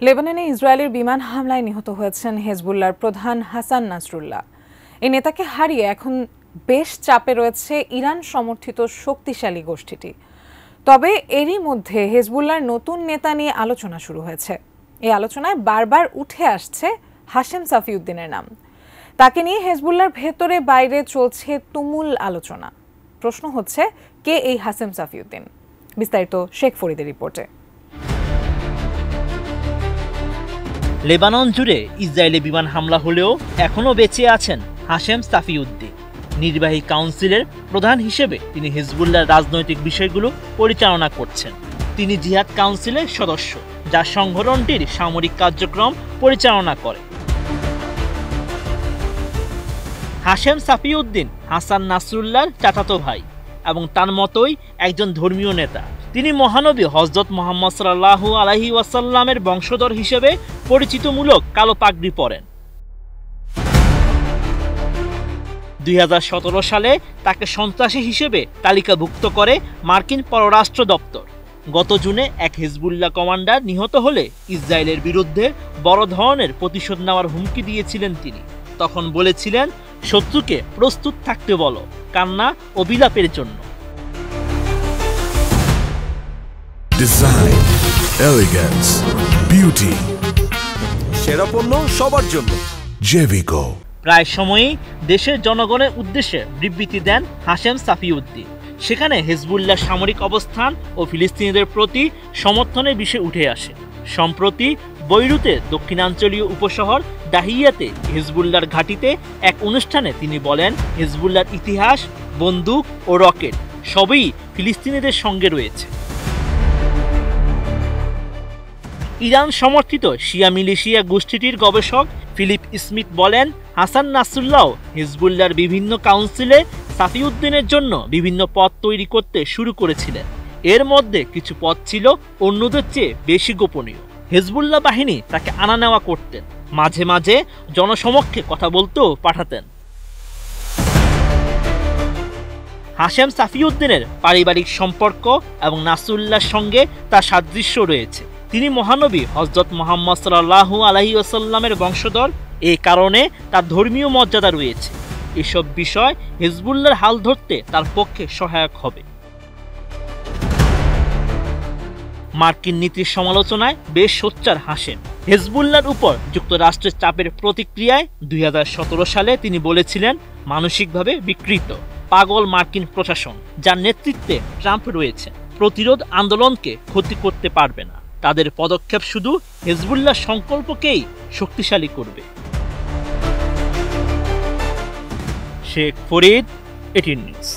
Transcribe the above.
লেবাননে ইসরায়েলের বিমান হামলায় নিহত হয়েছেন হেজবুল্লাহর প্রধান হাসান নাসরুল্লাহ। এই নেতাকে হারিয়ে এখন বেশ চাপে রয়েছে ইরান সমর্থিত শক্তিশালী গোষ্ঠীটি। তবে এরই মধ্যে হেজবুল্লাহর নতুন নেতা নিয়ে আলোচনা শুরু হয়েছে। এই আলোচনায় বারবার উঠে আসছে হাশেম সাফিউদ্দিনের নাম। তাকে নিয়ে হেজবুল্লাহর ভেতরে বাইরে চলছে তুমুল আলোচনা। প্রশ্ন হচ্ছে, কে এই হাশেম সাফিউদ্দিন? বিস্তারিত শেখ ফরিদের রিপোর্টে। লেবানন জুড়ে ইসরায়েলি বিমান হামলা হলেও এখনও বেঁচে আছেন হাশেম সাফিউদ্দিন। নির্বাহী কাউন্সিলের প্রধান হিসেবে তিনি হিজবুল্লাহর রাজনৈতিক বিষয়গুলো পরিচালনা করছেন। তিনি জিহাদ কাউন্সিলের সদস্য, যা সংগঠনটির সামরিক কার্যক্রম পরিচালনা করে। হাশেম সাফিউদ্দিন হাসান নাসরুল্লাহর চাচাতো ভাই এবং তার মতোই একজন ধর্মীয় নেতা। তিনি মহানবী হযরত মুহাম্মদ সাল্লাল্লাহু আলাইহি ওয়াসাল্লামের বংশধর হিসেবে পরিচিতমূলক কালো পাগড়ি পরেন। 2017 সালে তাকে সন্ত্রাসী হিসেবে তালিকাভুক্ত করে মার্কিন পররাষ্ট্র দপ্তর। গত জুনে এক হিজবুল্লাহ কমান্ডার নিহত হলে ইসরায়েলের বিরুদ্ধে বড় ধরনের প্রতিশোধ নেওয়ার হুমকি দিয়েছিলেন তিনি। তখন বলেছিলেন, শত্রুকে প্রস্তুত থাকতে বলো, কান্না ও বিলাপের জন্য। ডিজাইন, এলিগেন্স, বিউটি, সেরা পণ্য সবার জন্য জেভিকো। প্রায় সময়ই দেশের জনগণের উদ্দেশ্যে বিবৃতি দেন হাশেম সাফিউদ্দিন। সেখানে হিজবুল্লাহ সামরিক অবস্থান ও ফিলিস্তিনিদের প্রতি সমর্থনের বিষয় উঠে আসে। সম্প্রতি বৈরুতের দক্ষিণাঞ্চলীয় উপশহর দাহিয়াতে হিজবুল্লাহর ঘাঁটিতে এক অনুষ্ঠানে তিনি বলেন, হিজবুল্লাহর ইতিহাস, বন্দুক ও রকেট সবই ফিলিস্তিনিদের সঙ্গে রয়েছে। ইরান সমর্থিত শিয়া মিলিশিয়া গোষ্ঠীটির গবেষক ফিলিপ স্মিথ বলেন, হাসান নাসরুল্লাহ হিজবুল্লাহর বিভিন্ন কাউন্সিলে সাফিউদ্দিনের জন্য বিভিন্ন পদ তৈরি করতে শুরু করেছিলেন। এর মধ্যে কিছু পদ ছিল অন্যদের চেয়ে বেশি গোপনীয়। হিজবুল্লাহ বাহিনী তাকে আনা নেওয়া করতেন, মাঝে মাঝে জনসমক্ষে কথা বলতেও পাঠাতেন। হাশেম সাফিউদ্দিনের পারিবারিক সম্পর্ক এবং নাসরুল্লাহর সঙ্গে তার সাদৃশ্য রয়েছে। তিনি মহানবী হযরত মুহাম্মদ সাল্লাল্লাহু আলাইহি ওয়াসাল্লামের বংশধর। এই কারণে তার ধর্মীয় মর্যাদা রয়েছে। এসব বিষয় হিজবুল্লাহর হাল ধরতে তার পক্ষে সহায়ক হবে। মার্কিন নীতির সমালোচনায় বেশ সোচ্চার হাশেম। হিজবুল্লাহর উপর যুক্তরাষ্ট্রের চাপের প্রতিক্রিয়ায় 2017 সালে তিনি বলেছিলেন, মানসিকভাবে বিকৃত, পাগল মার্কিন প্রশাসন, যার নেতৃত্বে ট্রাম্প রয়েছে, প্রতিরোধ আন্দোলনকে ক্ষতি করতে পারবে না। তাদের পদক্ষেপ শুধু হিজবুল্লাহ সংকল্পকেই শক্তিশালী করবে। Sheikh Farid, ATN news.